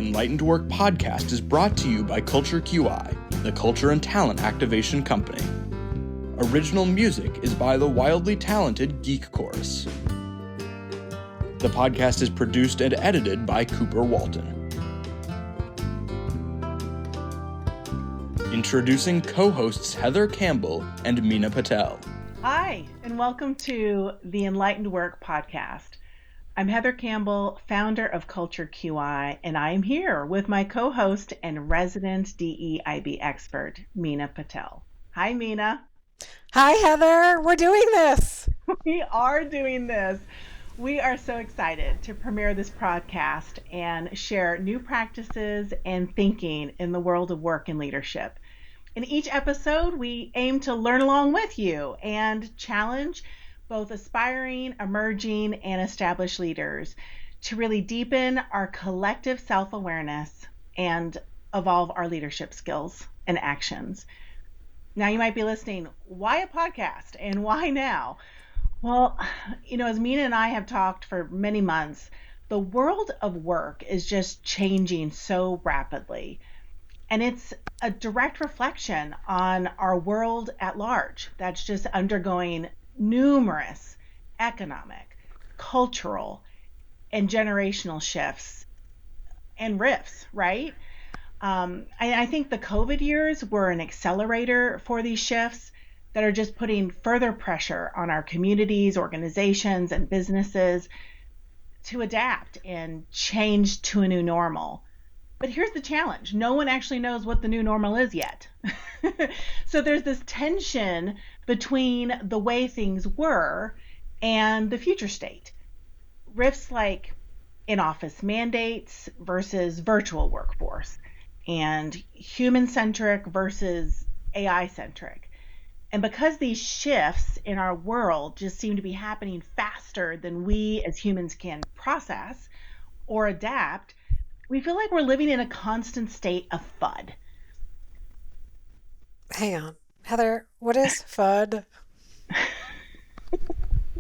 Enlightened Work podcast is brought to you by Culture QI, the Culture and Talent Activation Company. Original music is by the wildly talented Geek Chorus. The podcast is produced and edited by Cooper Walton. Introducing co-hosts Heather Campbell and Meena Patel. Hi, and welcome to the Enlightened Work podcast. I'm Heather Campbell, founder of Culture QI, and I am here with my co-host and resident DEIB expert, Meena Patel. Hi, Meena. Hi, Heather. We're doing this. We are doing this. We are so excited to premiere this podcast and share new practices and thinking in the world of work and leadership. In each episode, we aim to learn along with you and challenge both aspiring, emerging, and established leaders to really deepen our collective self-awareness and evolve our leadership skills and actions. Now you might be listening, why a podcast and why now? Well, as Meena and I have talked for many months, the world of work is just changing so rapidly. And it's a direct reflection on our world at large that's just undergoing numerous economic, cultural, and generational shifts and rifts, right? I think the COVID years were an accelerator for these shifts that are just putting further pressure on our communities, organizations, and businesses to adapt and change to a new normal. But here's the challenge. No one actually knows what the new normal is yet. So there's this tension between the way things were and the future state. Rifts like in-office mandates versus virtual workforce, and human-centric versus AI-centric. And because these shifts in our world just seem to be happening faster than we as humans can process or adapt, we feel like we're living in a constant state of FUD. Hang on. Heather, what is FUD?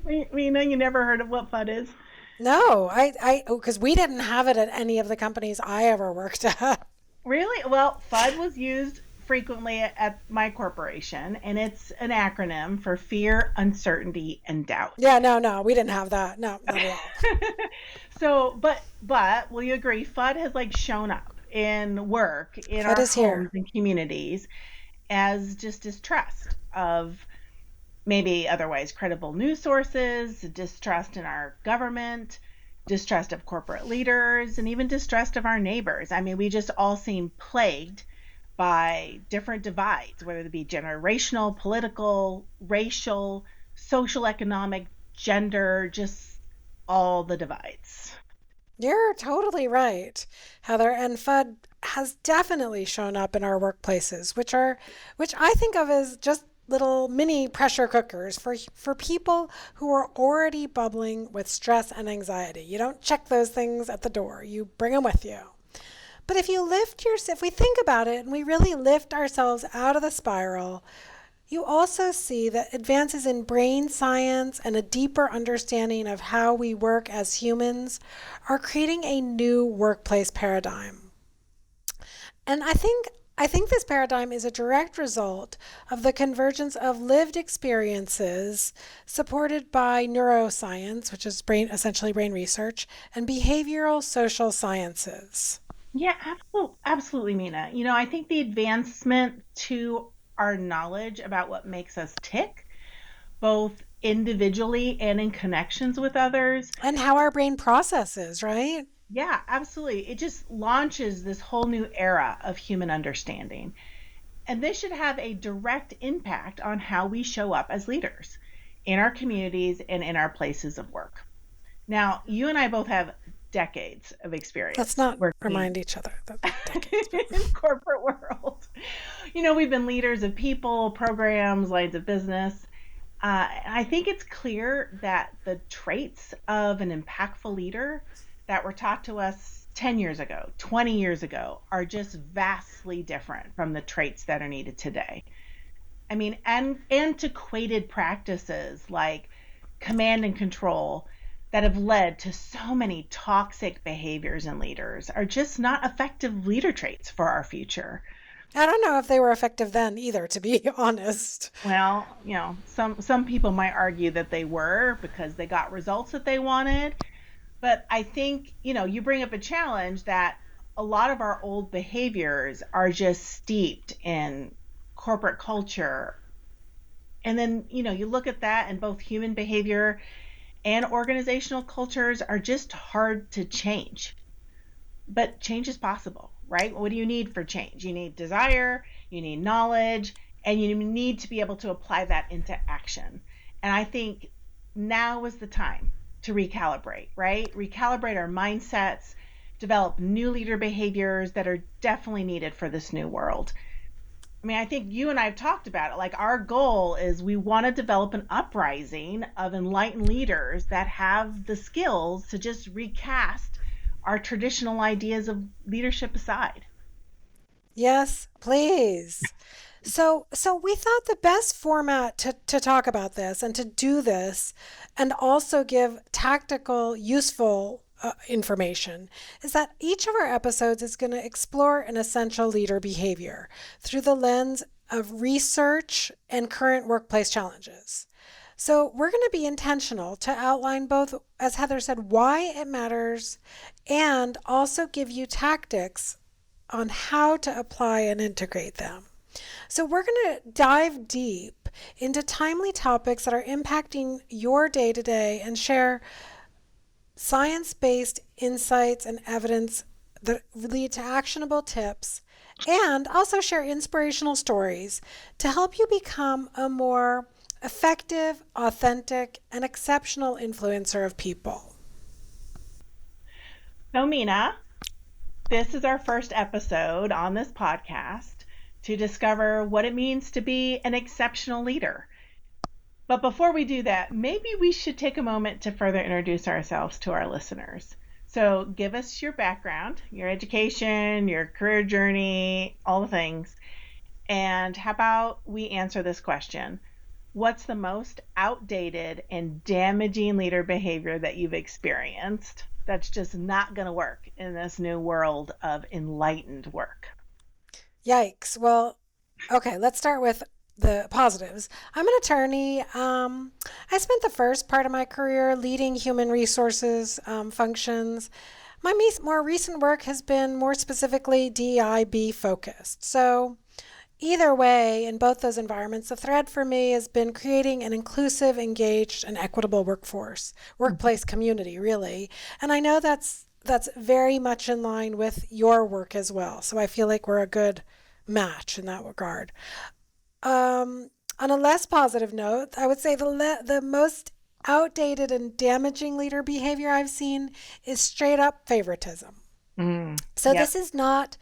Meena, you never heard of what FUD is? No, because we didn't have it at any of the companies I ever worked at. Really? Well, FUD was used frequently at my corporation, and it's an acronym for fear, uncertainty, and doubt. Yeah, no, we didn't have that. No, not at all. So, but will you agree, FUD has shown up in work, in our homes and communities as just distrust of maybe otherwise credible news sources, distrust in our government, distrust of corporate leaders, and even distrust of our neighbors. I mean, we just all seem plagued by different divides, whether it be generational, political, racial, social, economic, gender, just all the divides. You're totally right, Heather. And FUD has definitely shown up in our workplaces, which I think of as just little mini pressure cookers for people who are already bubbling with stress and anxiety. You don't check those things at the door. You bring them with you. But if we think about it and we really lift ourselves out of the spiral, you also see that advances in brain science and a deeper understanding of how we work as humans are creating a new workplace paradigm. And I think this paradigm is a direct result of the convergence of lived experiences supported by neuroscience, which is essentially brain research, and behavioral social sciences. Yeah, absolutely, Meena. I think the advancement to our knowledge about what makes us tick, both individually and in connections with others. And how our brain processes, right? Yeah, absolutely. It just launches this whole new era of human understanding. And this should have a direct impact on how we show up as leaders in our communities and in our places of work. Now, you and I both have decades of experience. Let's not remind each other that decades. In corporate world. We've been leaders of people, programs, lines of business. I think it's clear that the traits of an impactful leader that were taught to us 10 years ago, 20 years ago, are just vastly different from the traits that are needed today. I mean, antiquated practices like command and control that have led to so many toxic behaviors in leaders are just not effective leader traits for our future. I don't know if they were effective then either, to be honest. Well, some people might argue that they were because they got results that they wanted, but I think, you bring up a challenge that a lot of our old behaviors are just steeped in corporate culture. And then, you look at that, and both human behavior and organizational cultures are just hard to change. But change is possible, right? What do you need for change? You need desire, you need knowledge, and you need to be able to apply that into action. And I think now is the time to recalibrate, right? Recalibrate our mindsets, develop new leader behaviors that are definitely needed for this new world. I mean, I think you and I have talked about it. Like, our goal is we want to develop an uprising of enlightened leaders that have the skills to just recast our traditional ideas of leadership aside. Yes, please. So we thought the best format to talk about this and to do this and also give tactical, useful information is that each of our episodes is going to explore an essential leader behavior through the lens of research and current workplace challenges. So we're going to be intentional to outline both, as Heather said, why it matters and also give you tactics on how to apply and integrate them. So we're going to dive deep into timely topics that are impacting your day-to-day and share science-based insights and evidence that lead to actionable tips, and also share inspirational stories to help you become a more effective, authentic, and exceptional influencer of people. So, Meena, this is our first episode on this podcast to discover what it means to be an exceptional leader. But before we do that, maybe we should take a moment to further introduce ourselves to our listeners. So give us your background, your education, your career journey, all the things. And how about we answer this question? What's the most outdated and damaging leader behavior that you've experienced that's just not going to work in this new world of enlightened work? Yikes. Well, okay, let's start with the positives. I'm an attorney. I spent the first part of my career leading human resources functions. My more recent work has been more specifically DIB focused. So either way, in both those environments, the thread for me has been creating an inclusive, engaged, and equitable workplace community, really. And I know that's very much in line with your work as well. So I feel like we're a good match in that regard. On a less positive note, I would say the most outdated and damaging leader behavior I've seen is straight up favoritism. So Yep. this is not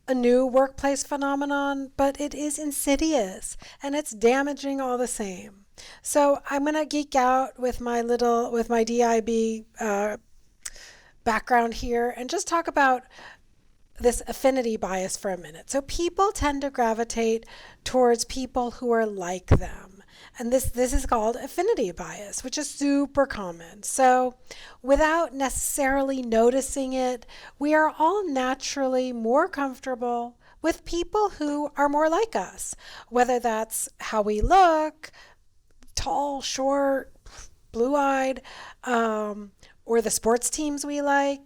a new workplace phenomenon, but it is insidious and it's damaging all the same. So I'm going to geek out with my DIB background here and just talk about this affinity bias for a minute. So people tend to gravitate towards people who are like them. And this is called affinity bias, which is super common. So without necessarily noticing it, we are all naturally more comfortable with people who are more like us, whether that's how we look, tall, short, blue-eyed, or the sports teams we like,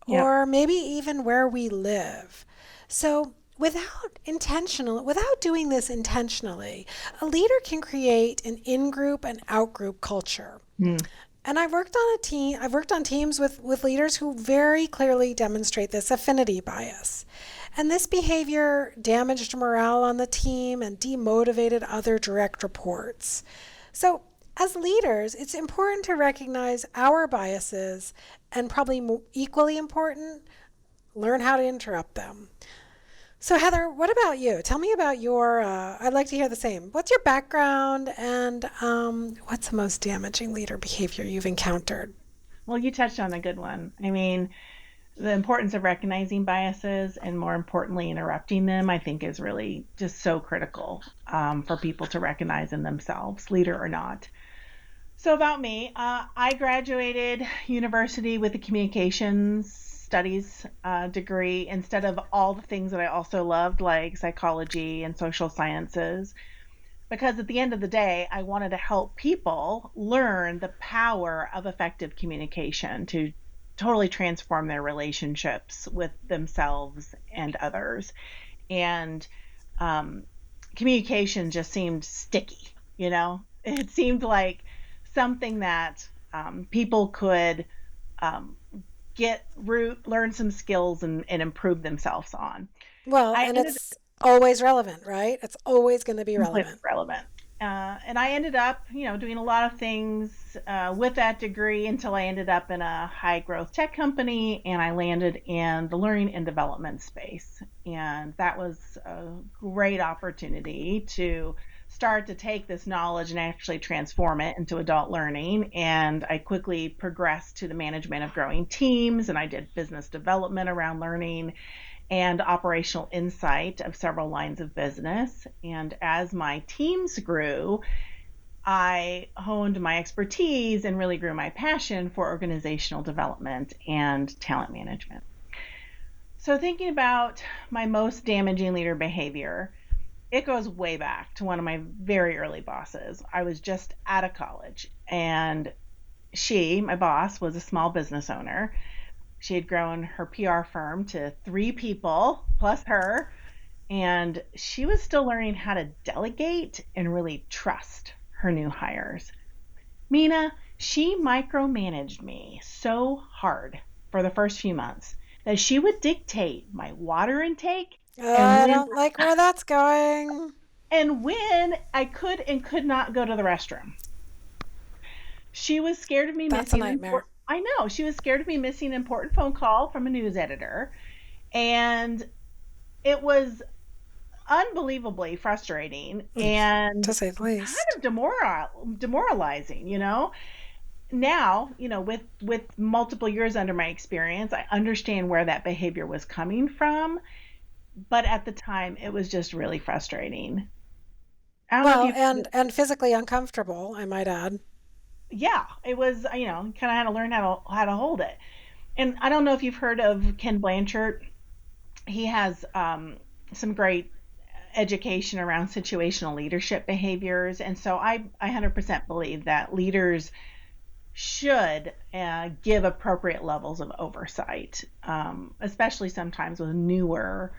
Yep. or maybe even where we live. So without doing this intentionally, a leader can create an in-group and out-group culture. And I've worked on teams with leaders who very clearly demonstrate this affinity bias. And this behavior damaged morale on the team and demotivated other direct reports. So as leaders, it's important to recognize our biases and probably equally important, learn how to interrupt them. So Heather, what about you? Tell me about I'd like to hear the same. What's your background and what's the most damaging leader behavior you've encountered? Well, you touched on a good one. I mean, the importance of recognizing biases and, more importantly, interrupting them, I think, is really just so critical for people to recognize in themselves, leader or not. So about me, I graduated university with a communications studies degree instead of all the things that I also loved, like psychology and social sciences, because at the end of the day, I wanted to help people learn the power of effective communication to totally transform their relationships with themselves and others. And um, communication just seemed sticky, you know? It seemed like something that people could um, learn some skills and improve themselves on. Well, I and ended it's always relevant, right? It's always going to be completely relevant. relevant. And I ended up, doing a lot of things with that degree until I ended up in a high growth tech company and I landed in the learning and development space. And that was a great opportunity to start to take this knowledge and actually transform it into adult learning. And I quickly progressed to the management of growing teams and I did business development around learning and operational insight of several lines of business. And as my teams grew, I honed my expertise and really grew my passion for organizational development and talent management. So, thinking about my most damaging leader behavior, it goes way back to one of my very early bosses. I was just out of college, and my boss, was a small business owner. She had grown her PR firm to 3 people plus her, and she was still learning how to delegate and really trust her new hires. Meena, she micromanaged me so hard for the first few months that she would dictate my water intake and I don't like where that's going. when I could and could not go to the restroom. She was scared of me That's a missing nightmare. important I know, she was scared of me missing an important phone call from a news editor, and it was unbelievably frustrating To and say the kind least. of demoralizing, Now, with multiple years under my experience, I understand where that behavior was coming from, but at the time it was just really frustrating. I don't know if Well, you've and physically uncomfortable, I might add. Yeah, it was, kind of had to learn how to hold it. And I don't know if you've heard of Ken Blanchard. He has some great education around situational leadership behaviors. And so I 100% believe that leaders should give appropriate levels of oversight, especially sometimes with newer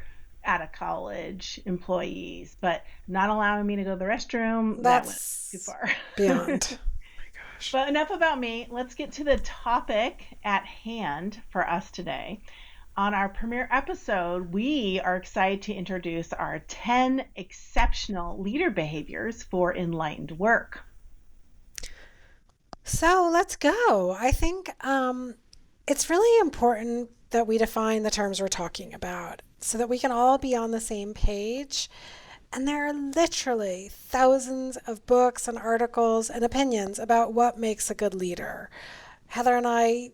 out of college employees. But not allowing me to go to the restroom, that went too That's far. beyond. But enough about me. Let's get to the topic at hand for us today. On our premiere episode, we are excited to introduce our 10 exceptional leader behaviors for enlightened work. So let's go. I think it's really important that we define the terms we're talking about so that we can all be on the same page. And there are literally thousands of books and articles and opinions about what makes a good leader. Heather and I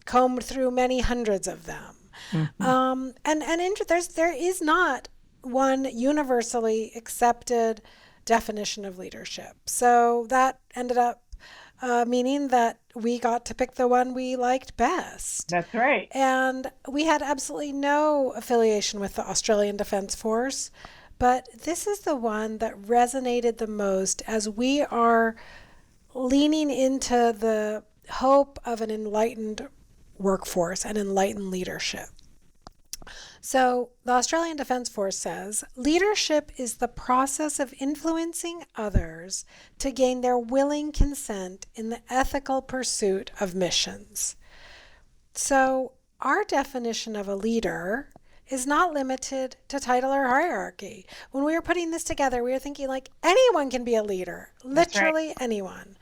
combed through many hundreds of them. Mm-hmm. There is not one universally accepted definition of leadership. So that ended up meaning that we got to pick the one we liked best. That's right. And we had absolutely no affiliation with the Australian Defence Force, but this is the one that resonated the most as we are leaning into the hope of an enlightened workforce and enlightened leadership. So, the Australian Defence Force says leadership is the process of influencing others to gain their willing consent in the ethical pursuit of missions. So, our definition of a leader is not limited to title or hierarchy. When we were putting this together, we were thinking like anyone can be a leader, literally anyone.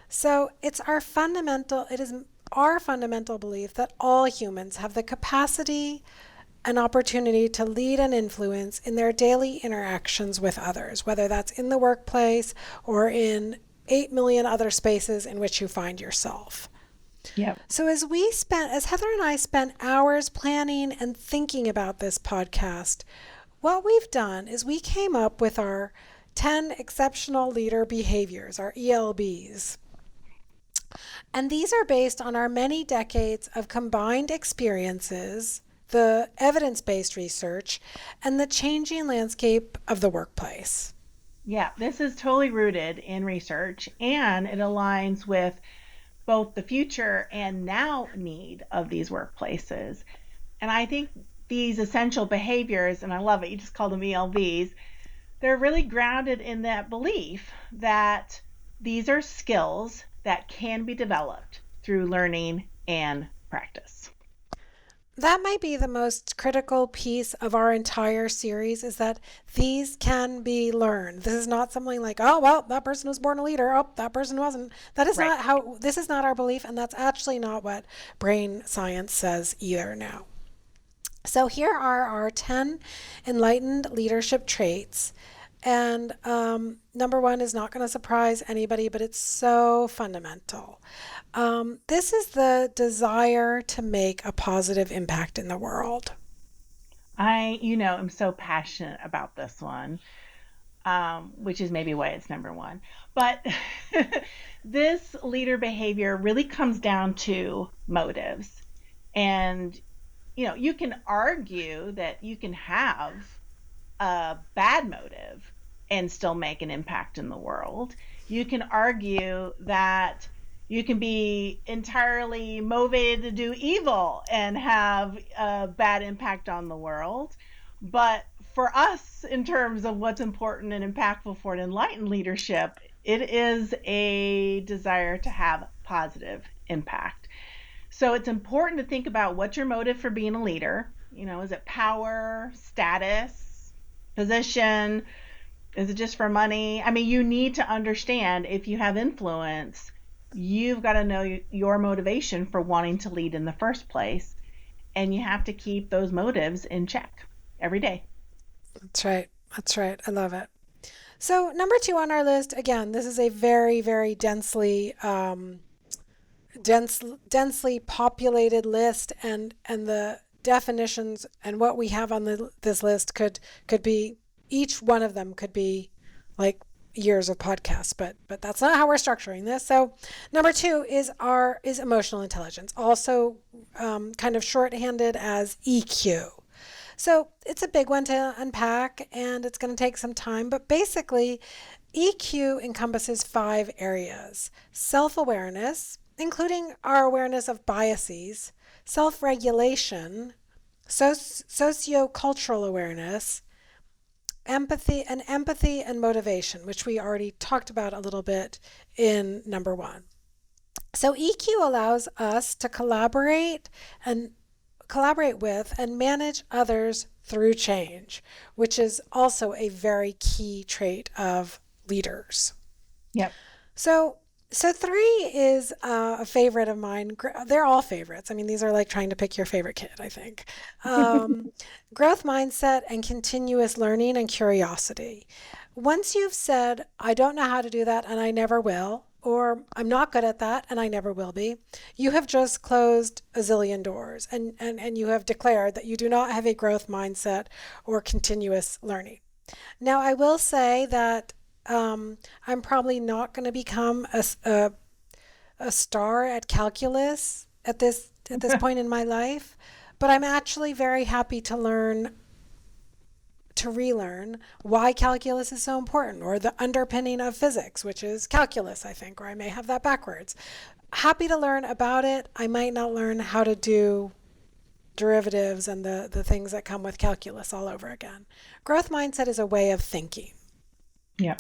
So, it is our fundamental belief that all humans have the capacity an opportunity to lead and influence in their daily interactions with others, whether that's in the workplace or in 8 million other spaces in which you find yourself. Yep. So as Heather and I spent hours planning and thinking about this podcast, what we've done is we came up with our 10 exceptional leader behaviors, our ELBs. And these are based on our many decades of combined experiences, the evidence-based research, and the changing landscape of the workplace. Yeah, this is totally rooted in research and it aligns with both the future and now need of these workplaces. And I think these essential behaviors, and I love it, you just call them ELBs, they're really grounded in that belief that these are skills that can be developed through learning and practice. That might be the most critical piece of our entire series is that these can be learned. This is not something like, oh, well, that person was born a leader. Oh, that person wasn't. That is Right. not how, this is not our belief. And that's actually not what brain science says either now. So here are our 10 enlightened leadership traits. And number one is not going to surprise anybody, but it's so fundamental. This is the desire to make a positive impact in the world. I'm so passionate about this one, which is maybe why it's number one. But this leader behavior really comes down to motives. And, you can argue that you can have a bad motive and still make an impact in the world. You can argue that you can be entirely motivated to do evil and have a bad impact on the world. But for us, in terms of what's important and impactful for an enlightened leadership, it is a desire to have positive impact. So it's important to think about what's your motive for being a leader. Is it power, status, position? Is it just for money? I mean, you need to understand if you have influence, you've got to know your motivation for wanting to lead in the first place. And you have to keep those motives in check every day. That's right. That's right. I love it. So, number two on our list, again, this is a very, very densely populated list, and the definitions and what we have on this list could be, each one of them could be like years of podcasts, but that's not how we're structuring this. So number two is emotional intelligence, also kind of shorthanded as EQ. So it's a big one to unpack and it's going to take some time, but basically EQ encompasses 5 areas: self-awareness, including our awareness of biases, self-regulation, socio-cultural awareness, empathy and motivation, which we already talked about a little bit in number 1. So EQ allows us to collaborate with and manage others through change, which is also a very key trait of leaders. Yep. So 3 is a favorite of mine. They're all favorites. I mean, these are like trying to pick your favorite kid, I think. Growth mindset and continuous learning and curiosity. Once you've said, I don't know how to do that and I never will, or I'm not good at that and I never will be, you have just closed a zillion doors and you have declared that you do not have a growth mindset or continuous learning. Now, I will say that I'm probably not going to become a star at calculus at this point in my life, but I'm actually very happy to relearn why calculus is so important, or the underpinning of physics, which is calculus, I think, or I may have that backwards. Happy to learn about it. I might not learn how to do derivatives and the things that come with calculus all over again. Growth mindset is a way of thinking. Yeah.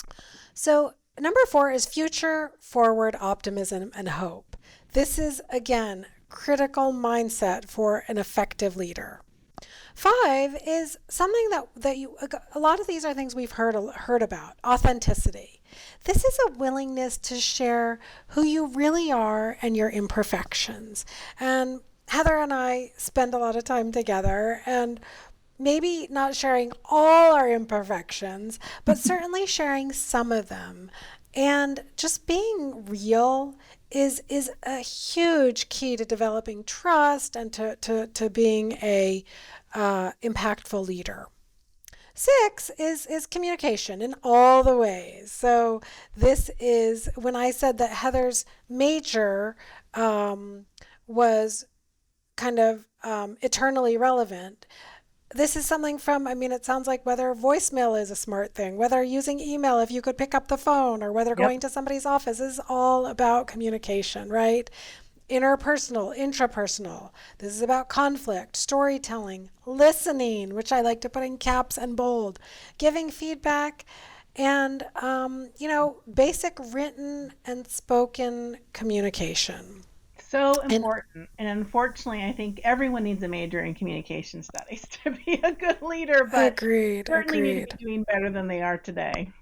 So number 4 is future forward optimism and hope. This is, again, critical mindset for an effective leader. 5 is something that a lot of these are things we've heard about: authenticity. This is a willingness to share who you really are and your imperfections. And Heather and I spend a lot of time together, and maybe not sharing all our imperfections, but certainly sharing some of them. And just being real is a huge key to developing trust and to being a impactful leader. 6 is communication in all the ways. So this is when I said that Heather's major was kind of eternally relevant. This is something from, I mean, it sounds like whether voicemail is a smart thing, whether using email if you could pick up the phone, or whether Yep. going to somebody's office, is all about communication, right? Interpersonal, intrapersonal. This is about conflict, storytelling, listening, which I like to put in caps and bold, giving feedback, and, basic written and spoken communication. So And important. And unfortunately, I think everyone needs a major in communication studies to be a good leader, but agreed, certainly need to agreed. be doing better than they are today.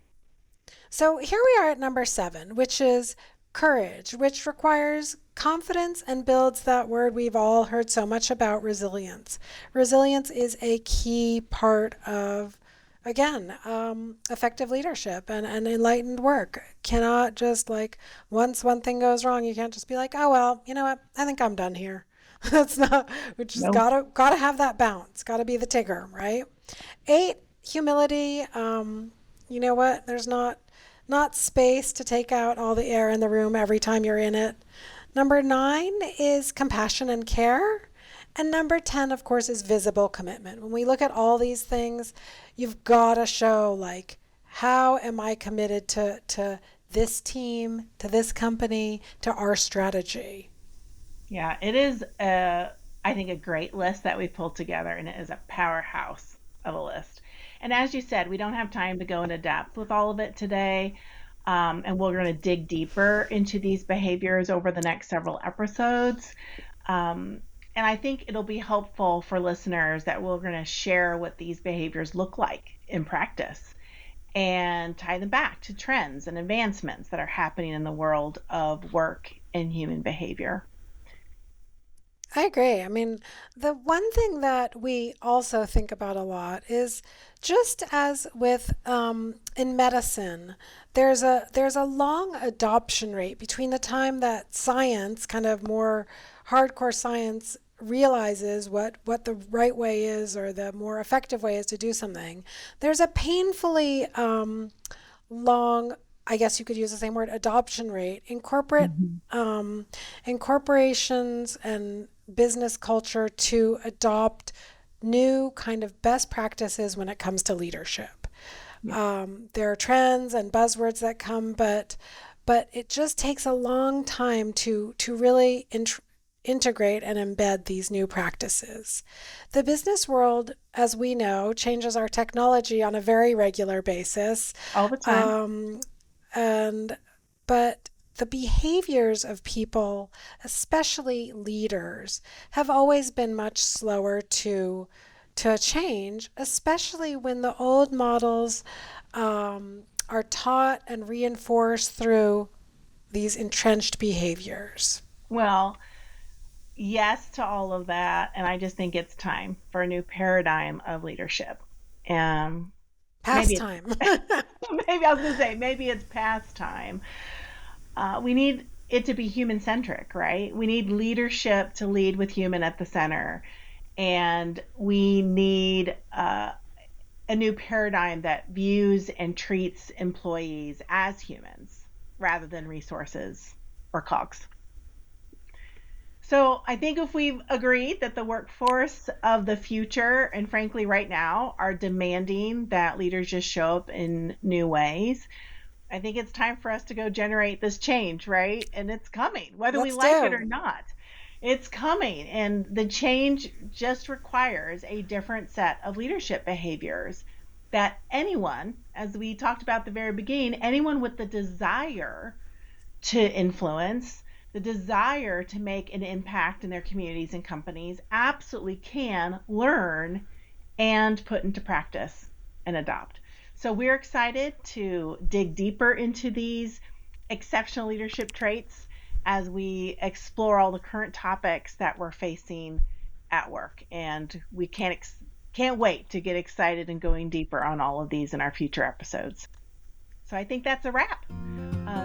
So here we are at number 7, which is courage, which requires confidence and builds that word we've all heard so much about, resilience. Resilience is a key part of, again, effective leadership and enlightened work. Cannot just like, once one thing goes wrong, you can't just be like, oh, well, you know what? I think I'm done here. That's not, we just No. gotta have that bounce. Gotta be the Tigger, right? 8, humility. You know what? There's not space to take out all the air in the room every time you're in it. Number 9 is compassion and care. And number 10, of course, is visible commitment. When we look at all these things, you've got to show, like, how am I committed to this team, to this company, to our strategy? Yeah, it is, I think, a great list that we pulled together, and it is a powerhouse of a list. And as you said, we don't have time to go into depth with all of it today. And we're going to dig deeper into these behaviors over the next several episodes. And I think it'll be helpful for listeners that we're going to share what these behaviors look like in practice and tie them back to trends and advancements that are happening in the world of work and human behavior. I agree. I mean, the one thing that we also think about a lot is, just as with in medicine, there's a long adoption rate between the time that science, kind of more hardcore science, realizes what the right way is, or the more effective way is to do something. There's a painfully long, I guess you could use the same word, adoption rate in corporate, Mhm. in corporations and business culture, to adopt new kind of best practices when it comes to leadership. Yeah. There are trends and buzzwords that come, but it just takes a long time to really integrate and embed these new practices. The business world, as we know, changes our technology on a very regular basis. All the time. Um, and but the behaviors of people, especially leaders, have always been much slower to change, especially when the old models are taught and reinforced through these entrenched behaviors. Well, yes to all of that. And I just think it's time for a new paradigm of leadership. And maybe it's, Pastime. maybe I was going to say, maybe it's past time. We need it to be human centric, right? We need leadership to lead with human at the center. And we need a new paradigm that views and treats employees as humans rather than resources or cogs. So I think if we've agreed that the workforce of the future, and frankly right now, are demanding that leaders just show up in new ways, I think it's time for us to go generate this change, right? And it's coming, whether we Let's like it or do. not. It's coming, and the change just requires a different set of leadership behaviors that anyone, as we talked about at the very beginning, anyone with the desire to influence, the desire to make an impact in their communities and companies, absolutely can learn and put into practice and adopt. So we're excited to dig deeper into these exceptional leadership traits as we explore all the current topics that we're facing at work. And we can't wait to get excited and going deeper on all of these in our future episodes. So I think that's a wrap.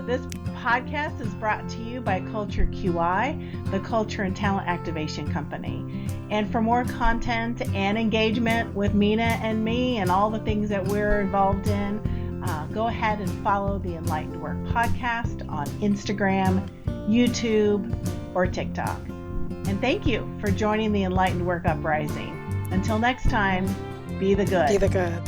This podcast is brought to you by Culture QI, the Culture and Talent Activation Company. And for more content and engagement with Meena and me and all the things that we're involved in, go ahead and follow the Enlightened Work podcast on Instagram, YouTube, or TikTok. And thank you for joining the Enlightened Work Uprising. Until next time, be the good. Be the good.